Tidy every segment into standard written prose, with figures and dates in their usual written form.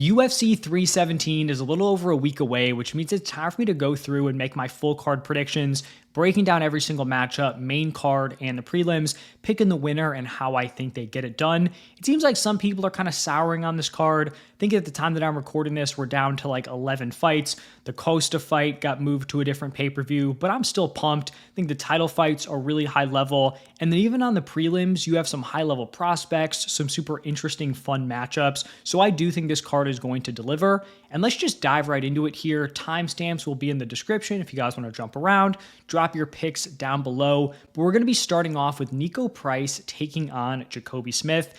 UFC 317 is a little over a week away, which means it's time for me to go through and make my full card predictions, breaking down every single matchup, main card, and the prelims, picking the winner and how I think they get it done. It seems like some people are kind of souring on this card. I think at the time that I'm recording this, we're down to like 11 fights. The Costa fight got moved to a different pay-per-view, but I'm still pumped. I think the title fights are really high level. And then even on the prelims, you have some high-level prospects, some super interesting, fun matchups. So I do think this card is going to deliver. And let's just dive right into it here. Timestamps will be in the description if you guys want to jump around. Drop your picks down below. But we're going to be starting off with Niko Price taking on Jacobe Smith.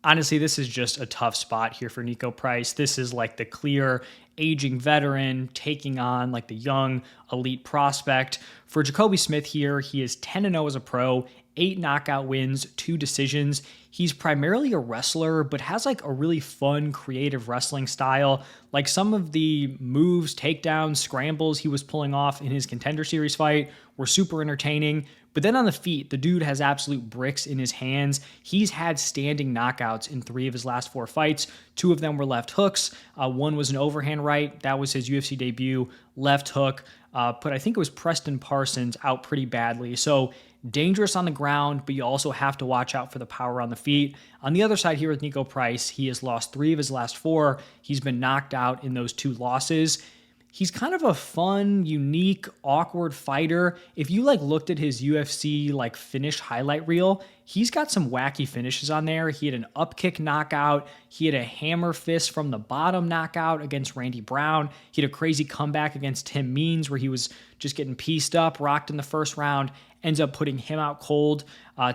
Honestly, this is just a tough spot here for Niko Price. This is like the clear aging veteran taking on like the young elite prospect. For Jacobe Smith here, he is 10-0 as a pro, 8 knockout wins, 2 decisions. He's primarily a wrestler, but has like a really fun, creative wrestling style. Like some of the moves, takedowns, scrambles he was pulling off in his Contender Series fight were super entertaining. But then on the feet, the dude has absolute bricks in his hands. He's had standing knockouts in 3 of his last 4 fights. 2 of them were left hooks. One was an overhand right. That was his UFC debut. Left hook. But I think it was Preston Parsons out pretty badly. So dangerous on the ground, but you also have to watch out for the power on the feet. On the other side here with Niko Price, he has lost 3 of his last 4. He's been knocked out in those 2 losses. He's kind of a fun, unique, awkward fighter. If you like looked at his UFC like finish highlight reel, he's got some wacky finishes on there. He had an up kick knockout. He had a hammer fist from the bottom knockout against Randy Brown. He had a crazy comeback against Tim Means where he was just getting pieced up, rocked in the first round, ends up putting him out cold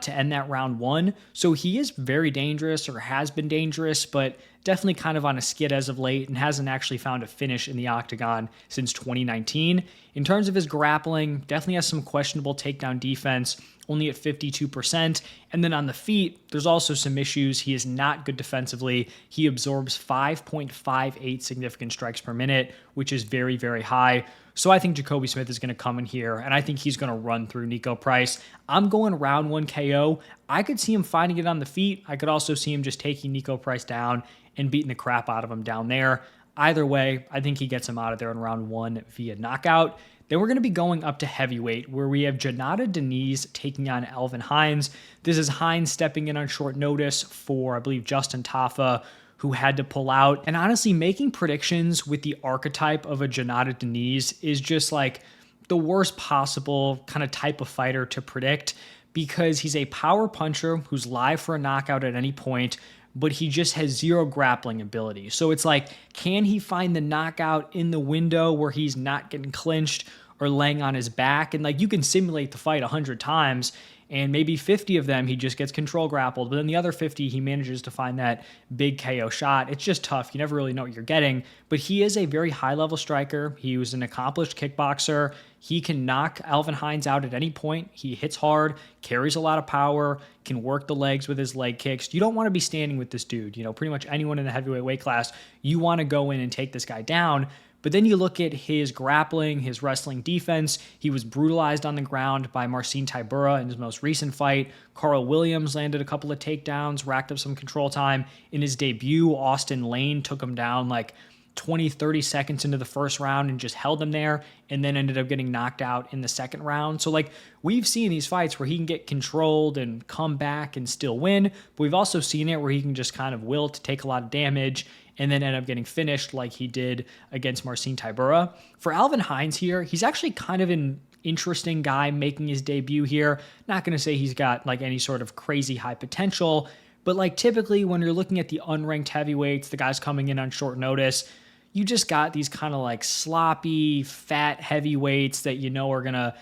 to end that round 1. So he is very dangerous, or has been dangerous, but definitely kind of on a skid as of late and hasn't actually found a finish in the octagon since 2019. In terms of his grappling, definitely has some questionable takedown defense, only at 52%. And then on the feet, there's also some issues. He is not good defensively. He absorbs 5.58 significant strikes per minute, which is very, very high. So I think Jacobe Smith is going to come in here, and I think he's going to run through Niko Price. I'm going round 1 KO. I could see him finding it on the feet. I could also see him just taking Niko Price down and beating the crap out of him down there. Either way, I think he gets him out of there in round 1 via knockout. Then we're going to be going up to heavyweight, where we have Jhonata Diniz taking on Alvin Hines. This is Hines stepping in on short notice for, I believe, Justin Tafa, who had to pull out. And honestly, making predictions with the archetype of a Jhonata Diniz is just like the worst possible kind of type of fighter to predict, because he's a power puncher who's live for a knockout at any point, but he just has 0 grappling ability. So it's like, can he find the knockout in the window where he's not getting clinched or laying on his back? And like, you can simulate the fight 100 times, and maybe 50 of them he just gets control grappled, but then the other 50 he manages to find that big KO shot. It's just tough. You never really know what you're getting, but he is a very high-level striker. He was an accomplished kickboxer. He can knock Alvin Hines out at any point. He hits hard, carries a lot of power, can work the legs with his leg kicks. You don't want to be standing with this dude. You know, pretty much anyone in the heavyweight weight class, you want to go in and take this guy down. But then you look at his grappling, his wrestling defense. He was brutalized on the ground by Marcin Tybura in his most recent fight. Carl Williams landed a couple of takedowns, racked up some control time. In his debut, Austin Lane took him down like 20, 30 seconds into the first round and just held him there, and then ended up getting knocked out in the second round. So like, we've seen these fights where he can get controlled and come back and still win, but we've also seen it where he can just kind of wilt, take a lot of damage, and then end up getting finished like he did against Marcin Tybura. For Alvin Hines here, he's actually kind of an interesting guy making his debut here. Not going to say he's got like any sort of crazy high potential, but like typically when you're looking at the unranked heavyweights, the guys coming in on short notice, you just got these kind of like sloppy, fat heavyweights that you know are going to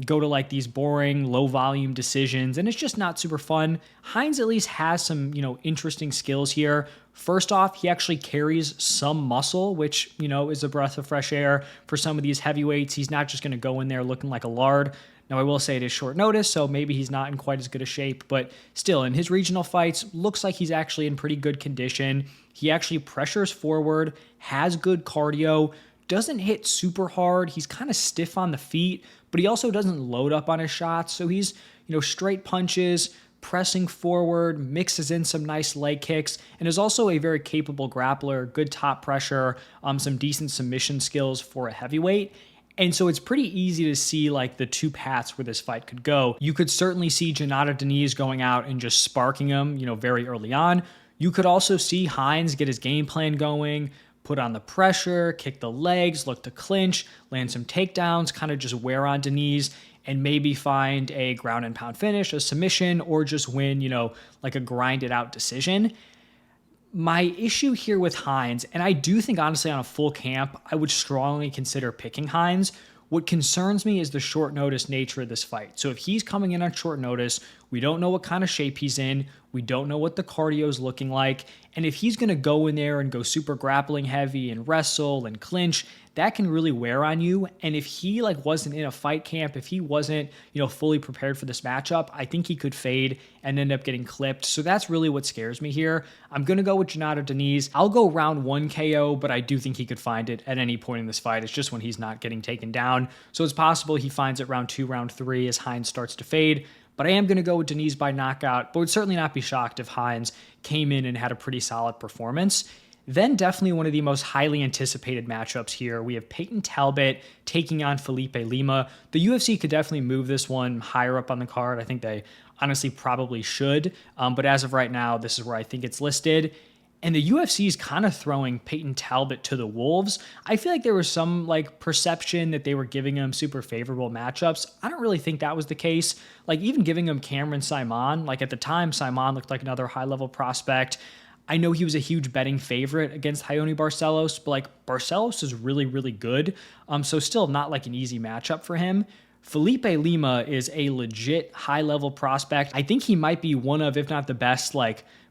go to like these boring, low volume decisions, and it's just not super fun. Hines at least has some, you know, interesting skills here. First off, he actually carries some muscle, which, you know, is a breath of fresh air for some of these heavyweights. He's not just going to go in there looking like a lard. Now, I will say it is short notice, so maybe he's not in quite as good a shape, but still, in his regional fights, looks like he's actually in pretty good condition. He actually pressures forward, has good cardio, doesn't hit super hard. He's kind of stiff on the feet, but he also doesn't load up on his shots. So he's, you know, straight punches, pressing forward, mixes in some nice leg kicks, and is also a very capable grappler, good top pressure, some decent submission skills for a heavyweight. And so it's pretty easy to see like the two paths where this fight could go. You could certainly see Jhonata Diniz going out and just sparking him, very early on. You could also see Hines get his game plan going, put on the pressure, kick the legs, look to clinch, land some takedowns, kind of just wear on Diniz, and maybe find a ground and pound finish, a submission, or just win, like a grinded out decision. My issue here with Hines, and I do think honestly on a full camp, I would strongly consider picking Hines. What concerns me is the short notice nature of this fight. So if he's coming in on short notice, we don't know what kind of shape he's in. We don't know what the cardio is looking like. And if he's going to go in there and go super grappling heavy and wrestle and clinch, that can really wear on you. And if he wasn't in a fight camp, if he wasn't, fully prepared for this matchup, I think he could fade and end up getting clipped. So that's really what scares me here. I'm going to go with Jhonata Diniz. I'll go round 1 KO, but I do think he could find it at any point in this fight. It's just when he's not getting taken down. So it's possible he finds it round 2, round 3 as Hines starts to fade. But I am going to go with Diniz by knockout, but would certainly not be shocked if Hines came in and had a pretty solid performance. Then definitely one of the most highly anticipated matchups here. We have Payton Talbott taking on Felipe Lima. The UFC could definitely move this one higher up on the card. I think they honestly probably should. But as of right now, this is where I think it's listed. And the UFC is kind of throwing Payton Talbott to the wolves. I feel like there was some perception that they were giving him super favorable matchups. I don't really think that was the case. Even giving him Cameron Simon, at the time, Simon looked like another high-level prospect. I know he was a huge betting favorite against Raoni Barcelos, but Barcelos is really, really good. So still not an easy matchup for him. Felipe Lima is a legit high-level prospect. I think he might be one of, if not the best,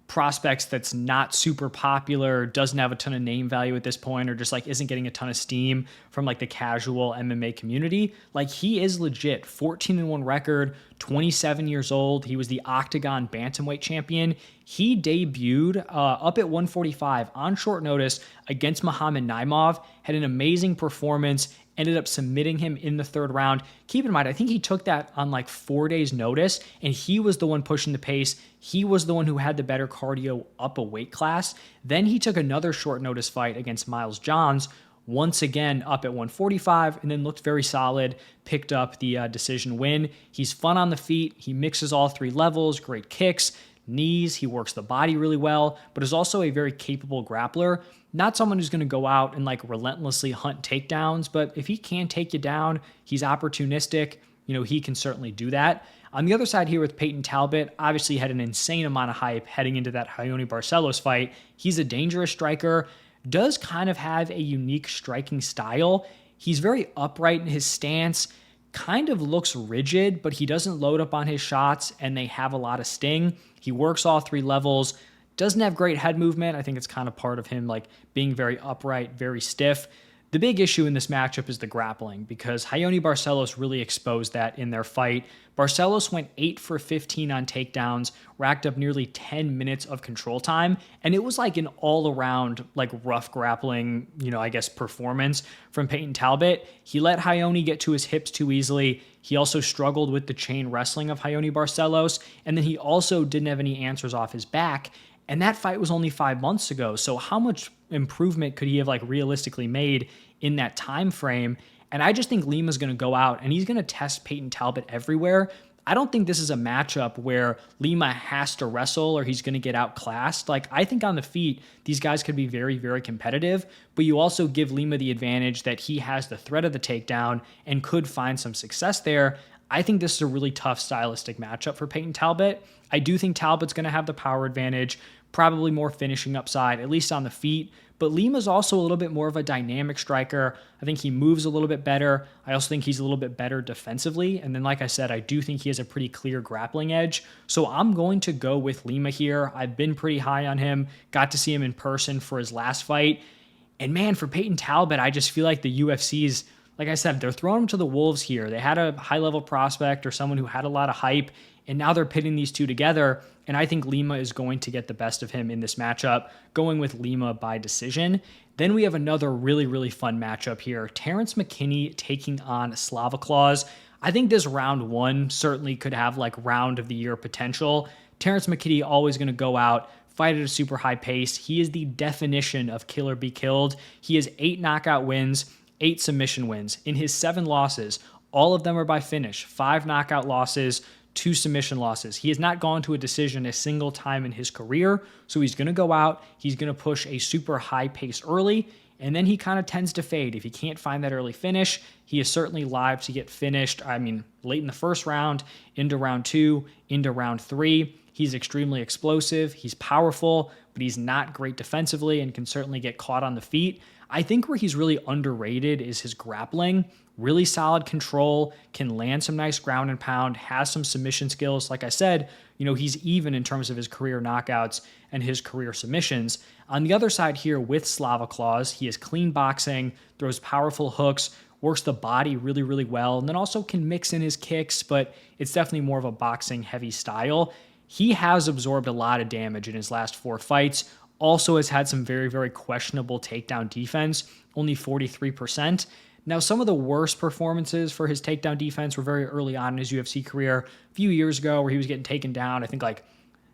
prospects that's not super popular, doesn't have a ton of name value at this point, or just isn't getting a ton of steam from the casual MMA community. He is legit. 14-1 record, 27 years old. He was the Octagon Bantamweight champion. He debuted up at 145 on short notice against Muhammad Naimov, had an amazing performance, ended up submitting him in the 3rd round. Keep in mind, I think he took that on 4 days notice, and he was the one pushing the pace. He was the one who had the better cardio up a weight class. Then he took another short notice fight against Miles Johns, once again up at 145, and then looked very solid, picked up the decision win. He's fun on the feet. He mixes all 3 levels, great kicks, knees. He works the body really well, but is also a very capable grappler. Not someone who's going to go out and relentlessly hunt takedowns, but if he can take you down, he's opportunistic. He can certainly do that. On the other side here with Payton Talbott, obviously had an insane amount of hype heading into that Raoni Barcelos fight. He's a dangerous striker, does kind of have a unique striking style. He's very upright in his stance, kind of looks rigid, but he doesn't load up on his shots, and they have a lot of sting. He works all 3 levels. Doesn't have great head movement. I think it's kind of part of him being very upright, very stiff. The big issue in this matchup is the grappling, because Raoni Barcelos really exposed that in their fight. Barcelos went 8 for 15 on takedowns, racked up nearly 10 minutes of control time, and it was an all-around rough grappling, performance from Payton Talbott. He let Raoni get to his hips too easily. He also struggled with the chain wrestling of Raoni Barcelos, and then he also didn't have any answers off his back. And that fight was only 5 months ago. So how much improvement could he have realistically made in that time frame? And I just think Lima's going to go out and he's going to test Payton Talbott everywhere. I don't think this is a matchup where Lima has to wrestle or he's going to get outclassed. I think on the feet, these guys could be very, very competitive, but you also give Lima the advantage that he has the threat of the takedown and could find some success there. I think this is a really tough stylistic matchup for Payton Talbott. I do think Talbott's going to have the power advantage, probably more finishing upside, at least on the feet. But Lima's also a little bit more of a dynamic striker. I think he moves a little bit better. I also think he's a little bit better defensively. And then, like I said, I do think he has a pretty clear grappling edge. So I'm going to go with Lima here. I've been pretty high on him. Got to see him in person for his last fight. And man, for Payton Talbott, I just feel like the UFC's, like I said, they're throwing him to the wolves here. They had a high-level prospect or someone who had a lot of hype, and now they're pitting these two together, and I think Lima is going to get the best of him in this matchup, going with Lima by decision. Then we have another really, really fun matchup here. Terrance McKinney taking on Slava Claus. I think this round one certainly could have like round of the year potential. Terrance McKinney always going to go out, fight at a super high pace. He is the definition of kill or be killed. He has 8 knockout wins, 8 submission wins. In his 7 losses, all of them are by finish. 5 knockout losses, 2 submission losses. He has not gone to a decision a single time in his career. So he's going to go out. He's going to push a super high pace early. And then he kind of tends to fade. If he can't find that early finish, he is certainly live to get finished. I mean, late in the first round, into round 2, into round 3. He's extremely explosive. He's powerful, but he's not great defensively and can certainly get caught on the feet. I think where he's really underrated is his grappling. Really solid control, can land some nice ground and pound, has some submission skills. Like I said, he's even in terms of his career knockouts and his career submissions. On the other side here with Slava Claus, he has clean boxing, throws powerful hooks, works the body really, really well, and then also can mix in his kicks, but it's definitely more of a boxing heavy style. He has absorbed a lot of damage in his last 4 fights. Also has had some very, very questionable takedown defense, only 43%. Now, some of the worst performances for his takedown defense were very early on in his UFC career, a few years ago, where he was getting taken down, I think like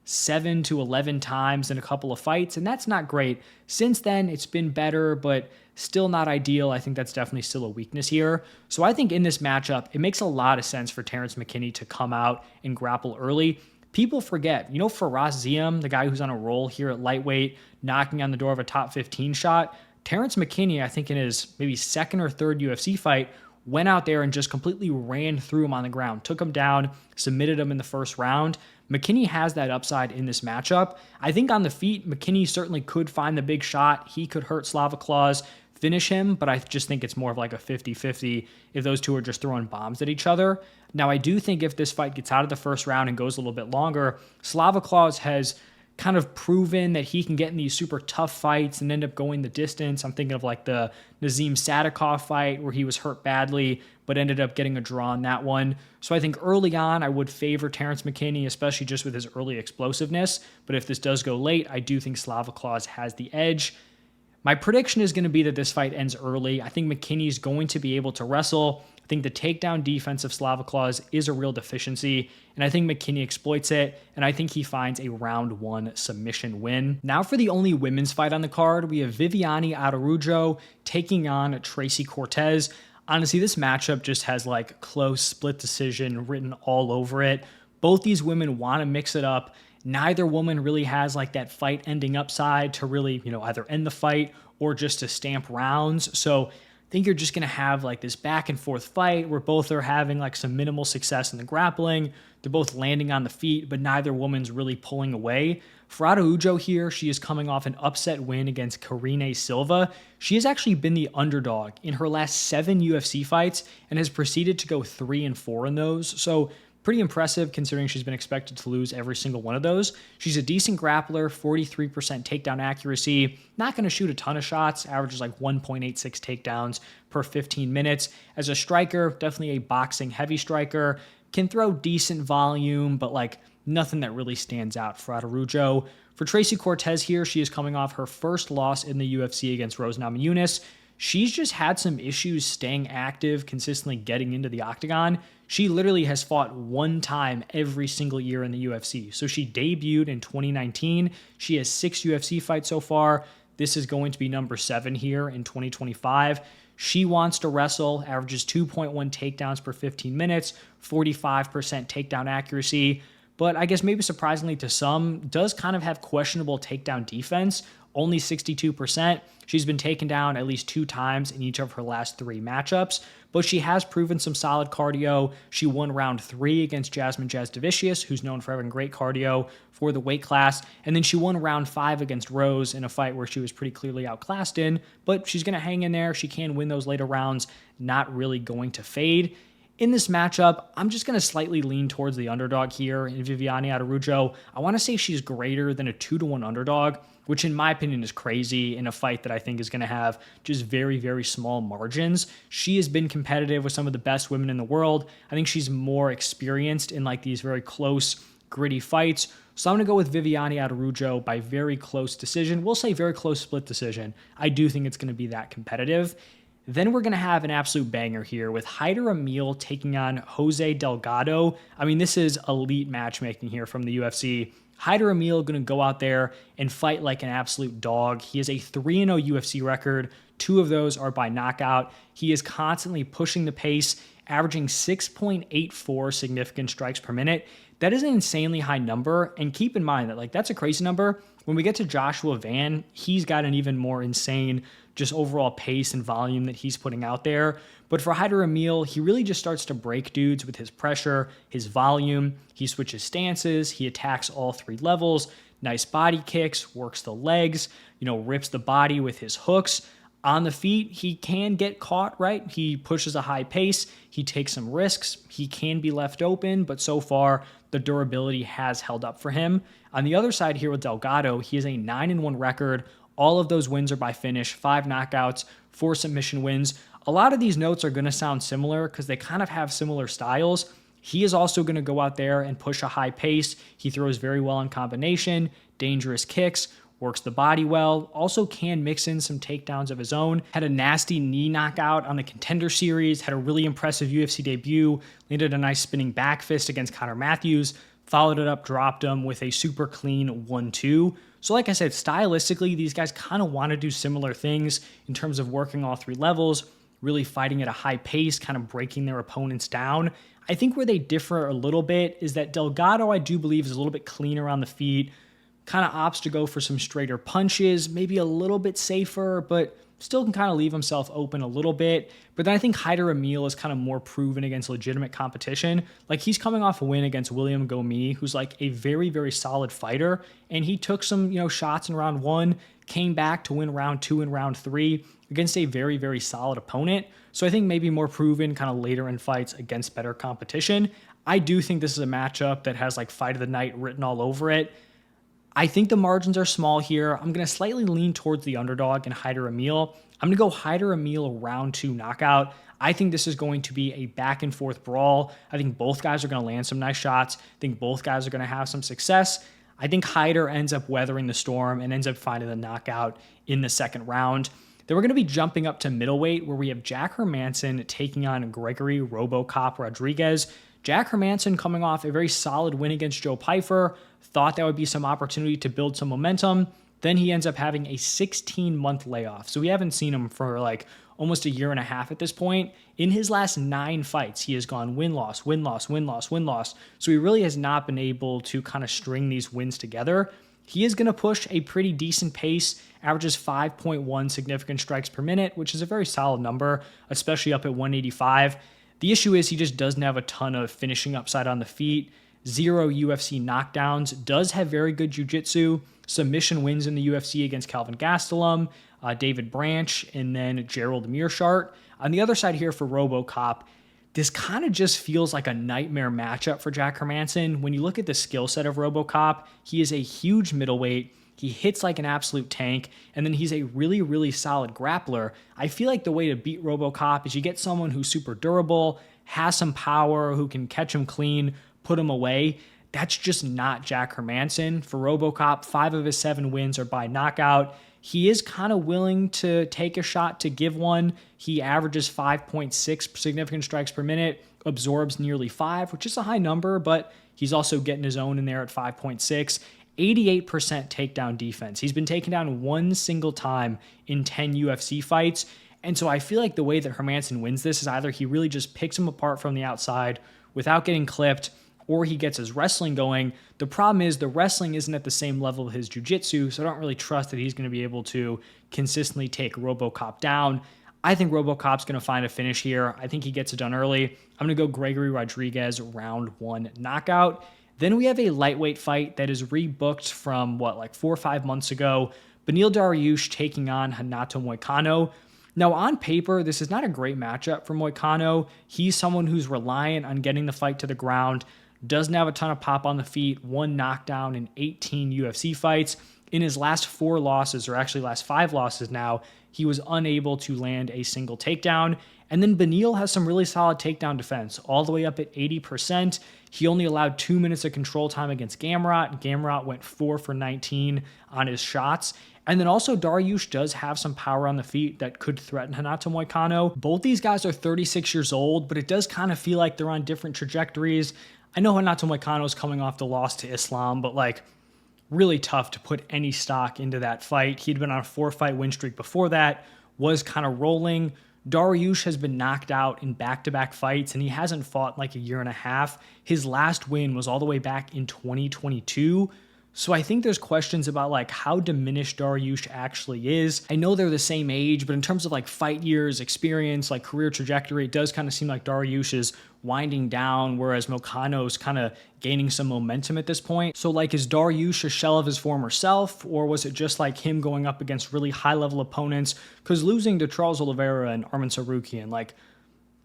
7 to 11 times in a couple of fights, and that's not great. Since then, it's been better, but still not ideal. I think that's definitely still a weakness here. So I think in this matchup, it makes a lot of sense for Terrance McKinney to come out and grapple early. People forget, Faraz Ziam, the guy who's on a roll here at lightweight, knocking on the door of a top 15 shot, Terrance McKinney, I think in his maybe second or third UFC fight, went out there and just completely ran through him on the ground, took him down, submitted him in the first round. McKinney has that upside in this matchup. I think on the feet, McKinney certainly could find the big shot. He could hurt Slava Claus, finish him, but I just think it's more of like a 50-50 if those two are just throwing bombs at each other. Now, I do think if this fight gets out of the first round and goes a little bit longer, Slava Claus has kind of proven that he can get in these super tough fights and end up going the distance. I'm thinking of like the Nazim Sadikov fight where he was hurt badly, but ended up getting a draw on that one. So I think early on, I would favor Terrance McKinney, especially just with his early explosiveness. But if this does go late, I do think Slava Claus has the edge. My prediction is going to be that this fight ends early. I think McKinney is going to be able to wrestle. I think the takedown defense of Slava Claus is a real deficiency, and I think McKinney exploits it, and I think he finds a round 1 submission win. Now for the only women's fight on the card, we have Viviane Araujo taking on Tracy Cortez. Honestly, this matchup just has like close split decision written all over it. Both these women want to mix it up. Neither woman really has like that fight ending upside to really, either end the fight or just to stamp rounds. So I think you're just going to have like this back and forth fight where both are having like some minimal success in the grappling. They're both landing on the feet, but neither woman's really pulling away. For Araujo here, she is coming off an upset win against Karine Silva. She has actually been the underdog in her last 7 UFC fights and has proceeded to go 3-4 in those. So pretty impressive considering she's been expected to lose every single one of those. She's a decent grappler, 43% takedown accuracy. Not going to shoot a ton of shots, averages like 1.86 takedowns per 15 minutes. As a striker, definitely a boxing heavy striker. Can throw decent volume, but like nothing that really stands out for Araujo. For Tracy Cortez here, she is coming off her first loss in the UFC against Rose Namajunas. She's just had some issues staying active, consistently getting into the octagon. She literally has fought 1 time every single year in the UFC. So she debuted in 2019. She has 6 UFC fights so far. This is going to be number 7 here in 2025. She wants to wrestle, averages 2.1 takedowns per 15 minutes, 45% takedown accuracy. But I guess maybe surprisingly to some, does kind of have questionable takedown defense, only 62%. She's been taken down at least 2 times in each of her last 3 matchups, but she has proven some solid cardio. She won round 3 against Jasmine Jasdavicius, who's known for having great cardio for the weight class, and then she won round 5 against Rose in a fight where she was pretty clearly outclassed in, but she's going to hang in there. She can win those later rounds, not really going to fade. In this matchup, I'm just going to slightly lean towards the underdog here in Viviane Araujo. I want to say she's greater than a 2-1 underdog, which in my opinion is crazy in a fight that I think is going to have just very, very small margins. She has been competitive with some of the best women in the world. I think she's more experienced in like these very close, gritty fights. So I'm going to go with Viviane Araujo by very close decision. We'll say very close split decision. I do think it's going to be that competitive. Then we're going to have an absolute banger here with Hyder Amil taking on Jose Delgado. I mean, this is elite matchmaking here from the UFC. Hyder Amil going to go out there and fight like an absolute dog. He has a 3-0 UFC record. 2 of those are by knockout. He is constantly pushing the pace, averaging 6.84 significant strikes per minute. That is an insanely high number. And keep in mind that that's a crazy number. When we get to Joshua Van, he's got an even more insane just overall pace and volume that he's putting out there. But for Hyder Amil, he really just starts to break dudes with his pressure, his volume. He switches stances. He attacks all 3 levels. Nice body kicks, works the legs, rips the body with his hooks. On the feet, he can get caught, right? He pushes a high pace. He takes some risks. He can be left open, but so far, the durability has held up for him. On the other side here with Delgado, he has a 9-1 record. All of those wins are by finish, 5 knockouts, 4 submission wins. A lot of these notes are going to sound similar because they kind of have similar styles. He is also going to go out there and push a high pace. He throws very well in combination, dangerous kicks, works the body well, also can mix in some takedowns of his own. Had a nasty knee knockout on the Contender Series, had a really impressive UFC debut, landed a nice spinning back fist against Conor Matthews, followed it up, dropped him with a super clean 1-2. So like I said, stylistically, these guys kind of want to do similar things in terms of working all 3 levels, really fighting at a high pace, kind of breaking their opponents down. I think where they differ a little bit is that Delgado, I do believe, is a little bit cleaner on the feet, kind of opts to go for some straighter punches, maybe a little bit safer, but still can kind of leave himself open a little bit. But then I think Hyder Amil is kind of more proven against legitimate competition. He's coming off a win against William Gomi, who's a very, very solid fighter. And he took some, shots in round 1, came back to win round 2 and round 3 against a very, very solid opponent. So I think maybe more proven kind of later in fights against better competition. I do think this is a matchup that has fight of the night written all over it. I think the margins are small here. I'm going to slightly lean towards the underdog in Hyder Amil. I'm going to go Hyder Amil round 2 knockout. I think this is going to be a back and forth brawl. I think both guys are going to land some nice shots. I think both guys are going to have some success. I think Hyder ends up weathering the storm and ends up finding the knockout in the second round. Then we're going to be jumping up to middleweight where we have Jack Hermansson taking on Gregory RoboCop Rodrigues. Jack Hermansson coming off a very solid win against Joe Pyfer, thought that would be some opportunity to build some momentum. Then he ends up having a 16-month layoff. So we haven't seen him for almost a year and a half at this point. In his last 9 fights, he has gone win-loss, win-loss, win-loss, win-loss. So he really has not been able to kind of string these wins together. He is going to push a pretty decent pace, averages 5.1 significant strikes per minute, which is a very solid number, especially up at 185. The issue is he just doesn't have a ton of finishing upside on the feet. 0 UFC knockdowns, does have very good jiu-jitsu, submission wins in the UFC against Calvin Gastelum, David Branch, and then Gerald Mearshart. On the other side here for RoboCop, this kind of just feels like a nightmare matchup for Jack Hermansson. When you look at the skill set of RoboCop, he is a huge middleweight. He hits like an absolute tank, and then he's a really, really solid grappler. I feel like the way to beat RoboCop is you get someone who's super durable, has some power, who can catch him clean, put him away. That's just not Jack Hermansson. For RoboCop, 5 of his 7 wins are by knockout. He is kind of willing to take a shot to give one. He averages 5.6 significant strikes per minute, absorbs nearly 5, which is a high number, but he's also getting his own in there at 5.6. 88% takedown defense. He's been taken down 1 single time in 10 UFC fights. And so I feel like the way that Hermansson wins this is either he really just picks him apart from the outside without getting clipped, or he gets his wrestling going. The problem is the wrestling isn't at the same level of his jiu-jitsu, so I don't really trust that he's going to be able to consistently take RoboCop down. I think RoboCop's going to find a finish here. I think he gets it done early. I'm going to go Gregory Rodrigues round 1 knockout. Then we have a lightweight fight that is rebooked from 4 or 5 months ago. Beneil Dariush taking on Renato Moicano. Now, on paper, this is not a great matchup for Moicano. He's someone who's reliant on getting the fight to the ground, doesn't have a ton of pop on the feet, 1 knockdown in 18 UFC fights. In his last 4 losses, or actually last 5 losses now, he was unable to land a single takedown. And then Beneil has some really solid takedown defense, all the way up at 80%. He only allowed 2 minutes of control time against Gamrot. Gamrot went 4 for 19 on his shots. And then also Dariush does have some power on the feet that could threaten Renato Moicano. Both these guys are 36 years old, but it does kind of feel like they're on different trajectories. I know Renato Moicano is coming off the loss to Islam, but like really tough to put any stock into that fight. He'd been on a 4-fight win streak before that, was kind of rolling. Dariush has been knocked out in back-to-back fights, and he hasn't fought in like a year and a half. His last win was all the way back in 2022. So I think there's questions about like how diminished Dariush actually is. I know they're the same age, but in terms of like fight years, experience, like career trajectory, it does kind of seem like Dariush is winding down, whereas Moicano's kind of gaining some momentum at this point. So like, is Dariush a shell of his former self, or was it just like him going up against really high-level opponents? Because losing to Charles Oliveira and Arman Tsarukyan, like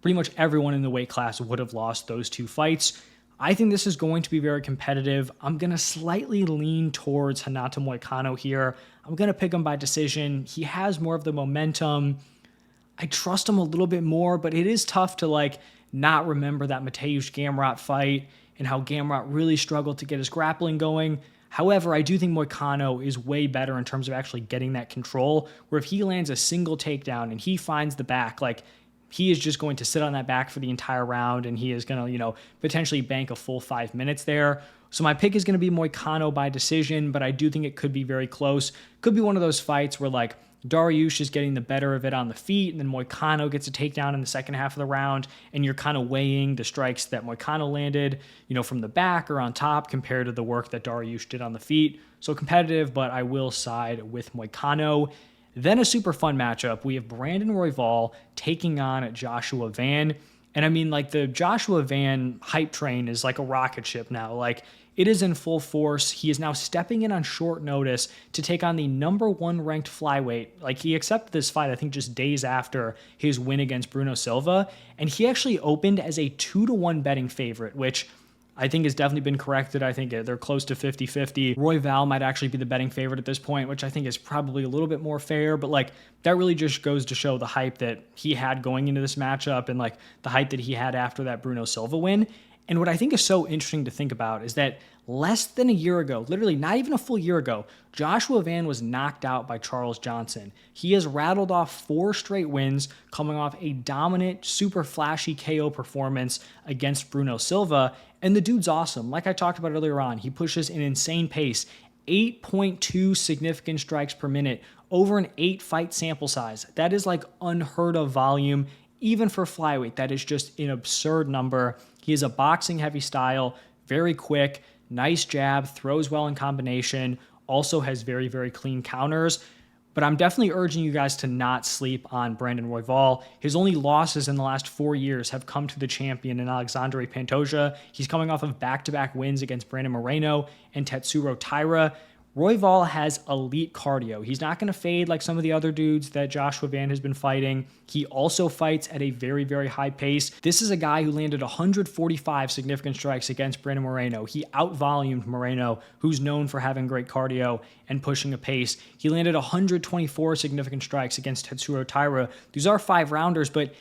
pretty much everyone in the weight class would have lost those two fights. I think this is going to be very competitive. I'm going to slightly lean towards Renato Moicano here. I'm going to pick him by decision. He has more of the momentum. I trust him a little bit more, but it is tough to like not remember that Mateusz Gamrot fight and how Gamrot really struggled to get his grappling going. However, I do think Moicano is way better in terms of actually getting that control, where if he lands a single takedown and he finds the back, like he is just going to sit on that back for the entire round, and he is going to, potentially bank a full 5 minutes there. So my pick is going to be Moicano by decision, but I do think it could be very close. Could be one of those fights where like Dariush is getting the better of it on the feet, and then Moicano gets a takedown in the second half of the round, and you're kind of weighing the strikes that Moicano landed, from the back or on top compared to the work that Dariush did on the feet. So competitive, but I will side with Moicano. Then a super fun matchup. We have Brandon Royval taking on Joshua Van. And I mean, like the Joshua Van hype train is like a rocket ship now. Like it is in full force. He is now stepping in on short notice to take on the number 1 ranked flyweight. Like he accepted this fight, I think just days after his win against Bruno Silva. And he actually opened as a 2-1 betting favorite, which I think has definitely been corrected. I think they're close to 50-50. Royval might actually be the betting favorite at this point, which I think is probably a little bit more fair, but like that really just goes to show the hype that he had going into this matchup and like the hype that he had after that Bruno Silva win. And what I think is so interesting to think about is that less than a year ago, literally not even a full year ago, Joshua Van was knocked out by Charles Johnson. He has rattled off 4 straight wins, coming off a dominant, super flashy KO performance against Bruno Silva. And the dude's awesome. Like I talked about earlier on, he pushes an insane pace, 8.2 significant strikes per minute over an 8-fight sample size. That is like unheard of volume, even for flyweight. That is just an absurd number. He is a boxing heavy style, very quick, nice jab, throws well in combination, also has very, very clean counters. But I'm definitely urging you guys to not sleep on Brandon Royval. His only losses in the last 4 years have come to the champion in Alexandre Pantoja. He's coming off of back-to-back wins against Brandon Moreno and Tetsuro Taira. Royval has elite cardio. He's not going to fade like some of the other dudes that Joshua Van has been fighting. He also fights at a very, very high pace. This is a guy who landed 145 significant strikes against Brandon Moreno. He out-volumed Moreno, who's known for having great cardio and pushing a pace. He landed 124 significant strikes against Tetsuro Taira. These are 5-rounders, but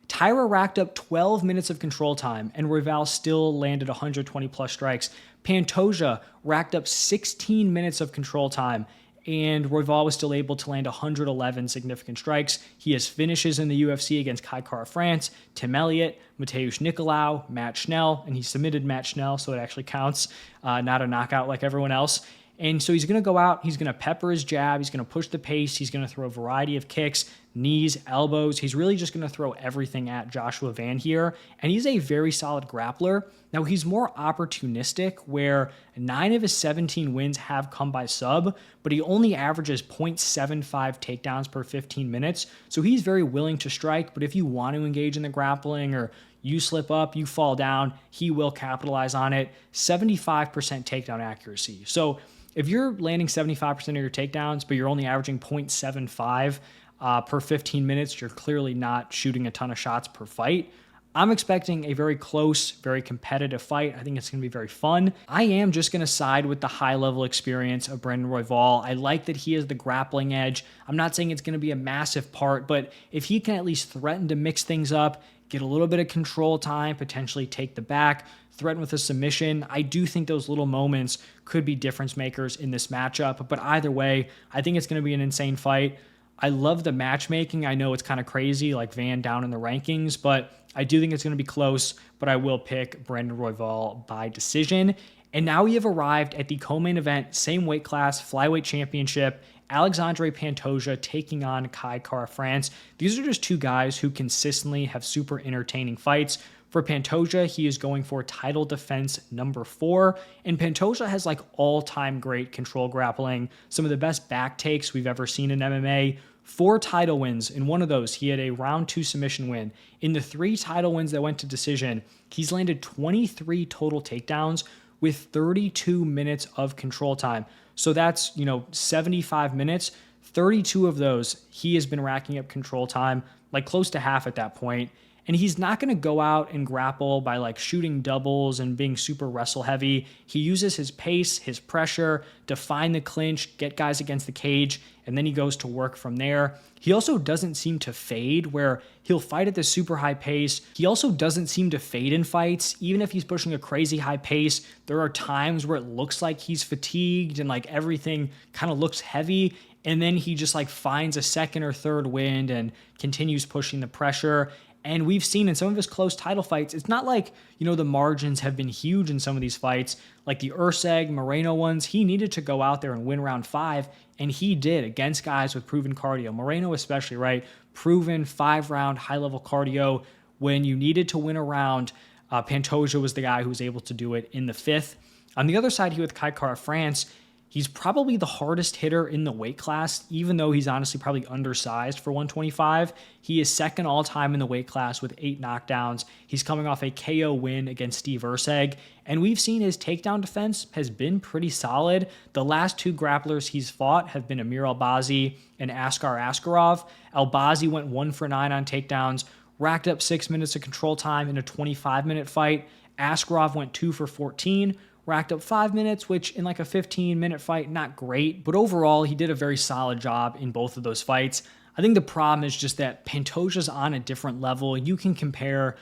Taira racked up 12 minutes of control time, and Royval still landed 120 plus strikes. Pantoja racked up 16 minutes of control time, and Royval was still able to land 111 significant strikes. He has finishes in the UFC against Kai Kara France, Tim Elliott, Mateusz Nicolau, Matt Schnell, and he submitted Matt Schnell, so it actually counts, not a knockout like everyone else. And so he's going to go out, he's going to pepper his jab, he's going to push the pace, he's going to throw a variety of kicks, knees, elbows. He's really just going to throw everything at Joshua Van here, and he's a very solid grappler. Now, he's more opportunistic, where 9 of his 17 wins have come by sub, but he only averages 0.75 takedowns per 15 minutes, so he's very willing to strike, but if you want to engage in the grappling or you slip up, you fall down, he will capitalize on it. 75% takedown accuracy. So if you're landing 75% of your takedowns, but you're only averaging 0.75 per 15 minutes, you're clearly not shooting a ton of shots per fight. I'm expecting a very close, very competitive fight. I think it's going to be very fun. I am just going to side with the high-level experience of Brandon Royval. I like that he has the grappling edge. I'm not saying it's going to be a massive part, but if he can at least threaten to mix things up, get a little bit of control time, potentially take the back, threaten with a submission. I do think those little moments could be difference makers in this matchup. But either way, I think it's going to be an insane fight. I love the matchmaking. I know it's kind of crazy, like Van down in the rankings, but I do think it's going to be close, but I will pick Brandon Royval by decision. And now we have arrived at the co-main event, same weight class, flyweight championship. Alexandre Pantoja taking on Kai Kara-France. These are just two guys who consistently have super entertaining fights. For Pantoja, he is going for title defense number 4. And Pantoja has like all-time great control grappling, some of the best back takes we've ever seen in MMA. 4 title wins. In one of those, he had a round 2 submission win. In the 3 title wins that went to decision, he's landed 23 total takedowns with 32 minutes of control time. So that's, 75 minutes. 32 of those, he has been racking up control time, like close to half at that point. And he's not going to go out and grapple by like shooting doubles and being super wrestle heavy. He uses his pace, his pressure to find the clinch, get guys against the cage, and then he goes to work from there. He also doesn't seem to fade, where he'll fight at this super high pace. He also doesn't seem to fade in fights. Even if he's pushing a crazy high pace, there are times where it looks like he's fatigued and like everything kind of looks heavy. And then he just like finds a second or third wind and continues pushing the pressure. And we've seen in some of his close title fights, it's not like, the margins have been huge in some of these fights, like the Urseg, Moreno ones. He needed to go out there and win round 5, and he did against guys with proven cardio. Moreno especially, right? Proven 5-round high-level cardio. When you needed to win a round, Pantoja was the guy who was able to do it in the 5th. On the other side here with Kai Kara-France, he's probably the hardest hitter in the weight class, even though he's honestly probably undersized for 125. He is second all-time in the weight class with 8 knockdowns. He's coming off a KO win against Steve Urseg, and we've seen his takedown defense has been pretty solid. The last 2 grapplers he's fought have been Amir Albazi and Askar Askarov. Albazi went 1 for 9 on takedowns, racked up 6 minutes of control time in a 25-minute fight. Askarov went 2 for 14, racked up 5 minutes, which in like a 15-minute fight, not great. But overall, he did a very solid job in both of those fights. I think the problem is just that Pantoja's on a different level. You can compare,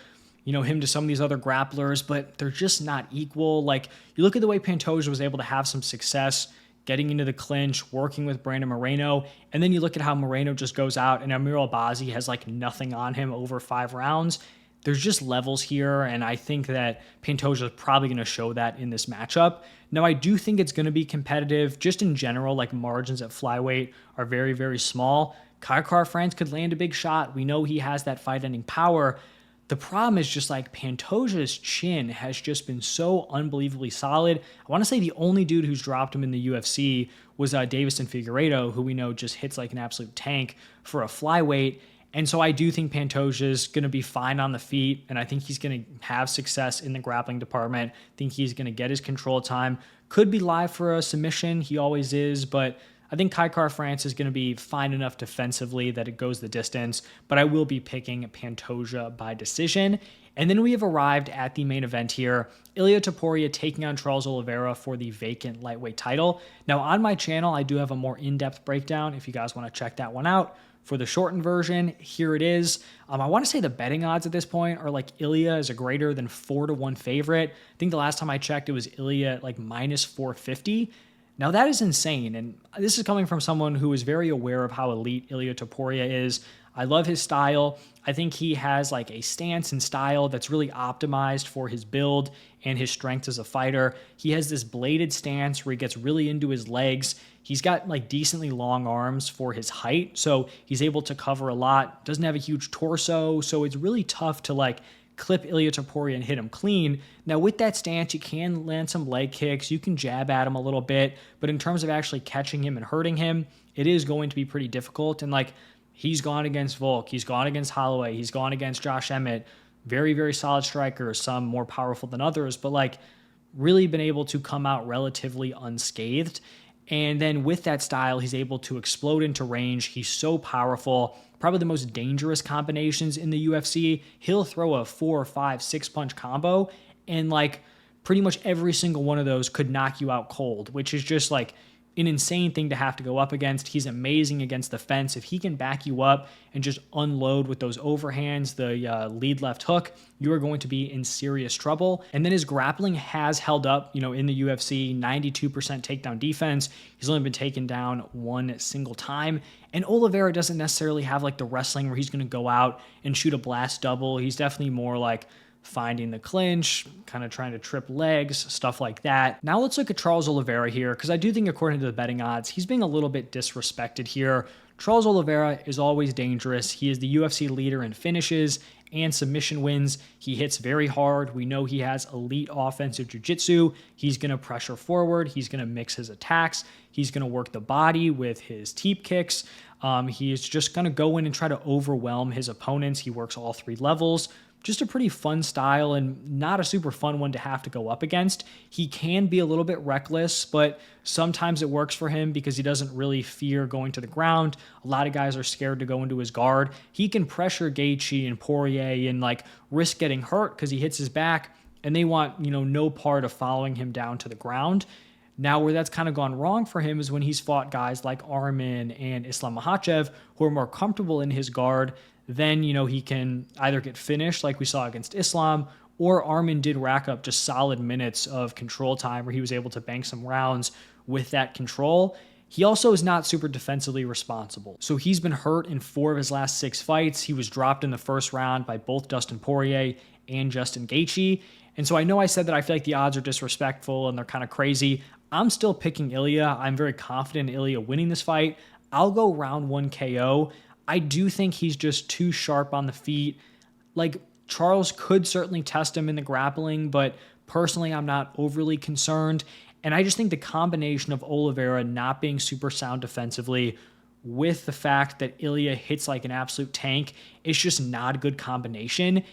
him to some of these other grapplers, but they're just not equal. Like, you look at the way Pantoja was able to have some success getting into the clinch, working with Brandon Moreno, and then you look at how Moreno just goes out and Amir Albazi has like nothing on him over 5 rounds. There's just levels here, and I think that Pantoja is probably going to show that in this matchup. Now, I do think it's going to be competitive. Just in general, like margins at flyweight are very, very small. Kai Kara-France could land a big shot. We know he has that fight-ending power. The problem is just like Pantoja's chin has just been so unbelievably solid. I want to say the only dude who's dropped him in the UFC was Davison Figueiredo, who we know just hits like an absolute tank for a flyweight. And so I do think Pantoja's going to be fine on the feet, and I think he's going to have success in the grappling department. I think he's going to get his control time. Could be live for a submission. He always is, but I think Kai Kara-France is going to be fine enough defensively that it goes the distance, but I will be picking Pantoja by decision. And then we have arrived at the main event here. Ilia Topuria taking on Charles Oliveira for the vacant lightweight title. Now, on my channel, I do have a more in-depth breakdown if you guys want to check that one out. For the shortened version, here it is. I want to say the betting odds at this point are like Ilia is a greater than 4-1 favorite. I think the last time I checked, it was Ilia at like minus 450. Now that is insane, and this is coming from someone who is very aware of how elite Ilia Topuria is. I love his style. I think he has like a stance and style that's really optimized for his build and his strength as a fighter. He has this bladed stance where he gets really into his legs. He's got like decently long arms for his height, so he's able to cover a lot. Doesn't have a huge torso, so it's really tough to like clip Ilia Topuria and hit him clean. Now with that stance, you can land some leg kicks, you can jab at him a little bit, but in terms of actually catching him and hurting him, it is going to be pretty difficult. And like, he's gone against Volk, he's gone against Holloway, he's gone against Josh Emmett, very, very solid strikers, some more powerful than others, but like really been able to come out relatively unscathed. And then with that style, he's able to explode into range. He's so powerful, probably the most dangerous combinations in the UFC. He'll throw a 4, 5, 6 punch combo, and like pretty much every single one of those could knock you out cold, which is just like an insane thing to have to go up against. He's amazing against the fence. If he can back you up and just unload with those overhands, the lead left hook, you are going to be in serious trouble. And then his grappling has held up, in the UFC, 92% takedown defense. He's only been taken down one single time. And Oliveira doesn't necessarily have like the wrestling where he's going to go out and shoot a blast double. He's definitely more like finding the clinch, kind of trying to trip legs, stuff like that. Now let's look at Charles Oliveira here, because I do think according to the betting odds, he's being a little bit disrespected here. Charles Oliveira is always dangerous. He is the UFC leader in finishes and submission wins. He hits very hard. We know he has elite offensive jiu-jitsu. He's going to pressure forward. He's going to mix his attacks. He's going to work the body with his teep kicks. He is just going to go in and try to overwhelm his opponents. He works all three levels. Just a pretty fun style and not a super fun one to have to go up against. He can be a little bit reckless, but sometimes it works for him because he doesn't really fear going to the ground. A lot of guys are scared to go into his guard. He can pressure Gaethje and Poirier and like risk getting hurt because he hits his back, and they want, no part of following him down to the ground. Now, where that's kind of gone wrong for him is when he's fought guys like Arman and Islam Makhachev, who are more comfortable in his guard. Then, he can either get finished like we saw against Islam, or Arman did rack up just solid minutes of control time where he was able to bank some rounds with that control. He also is not super defensively responsible. So he's been hurt in 4 of his last 6 fights. He was dropped in the first round by both Dustin Poirier and Justin Gaethje. And so I know I said that I feel like the odds are disrespectful and they're kind of crazy. I'm still picking Ilia. I'm very confident in Ilia winning this fight. I'll go round 1 KO. I do think he's just too sharp on the feet. Like, Charles could certainly test him in the grappling, but personally, I'm not overly concerned. And I just think the combination of Oliveira not being super sound defensively with the fact that Ilia hits like an absolute tank, it's just not a good combination.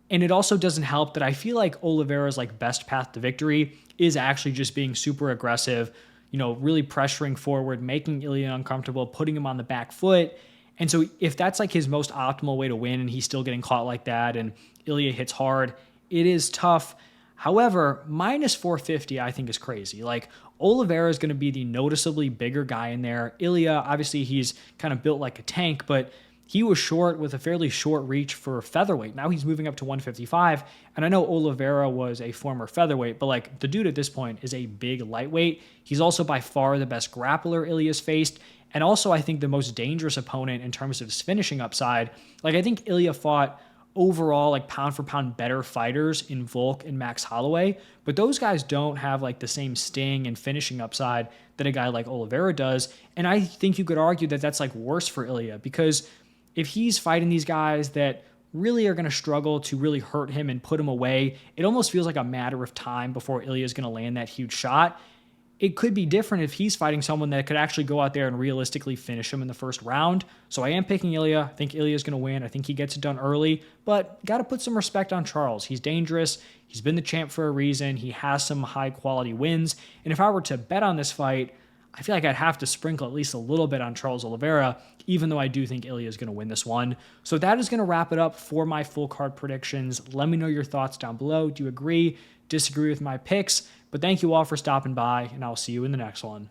And it also doesn't help that I feel like Oliveira's like best path to victory is actually just being super aggressive, really pressuring forward, making Ilia uncomfortable, putting him on the back foot. And so if that's like his most optimal way to win and he's still getting caught like that and Ilia hits hard, it is tough. However, minus 450 I think is crazy. Like, Oliveira is going to be the noticeably bigger guy in there. Ilia, obviously he's kind of built like a tank, but he was short with a fairly short reach for featherweight. Now he's moving up to 155. And I know Oliveira was a former featherweight, but like the dude at this point is a big lightweight. He's also by far the best grappler Ilia's faced. And also, I think the most dangerous opponent in terms of his finishing upside. Like, I think Ilia fought overall, like, pound for pound better fighters in Volk and Max Holloway, but those guys don't have like the same sting and finishing upside that a guy like Oliveira does. And I think you could argue that that's like worse for Ilia, because if he's fighting these guys that really are going to struggle to really hurt him and put him away, it almost feels like a matter of time before Ilia is going to land that huge shot. It could be different if he's fighting someone that could actually go out there and realistically finish him in the first round. So I am picking Ilia. I think Ilia is going to win. I think he gets it done early, but got to put some respect on Charles. He's dangerous. He's been the champ for a reason. He has some high quality wins. And if I were to bet on this fight, I feel like I'd have to sprinkle at least a little bit on Charles Oliveira, even though I do think Ilia is going to win this one. So that is going to wrap it up for my full card predictions. Let me know your thoughts down below. Do you agree, disagree with my picks? But thank you all for stopping by, and I'll see you in the next one.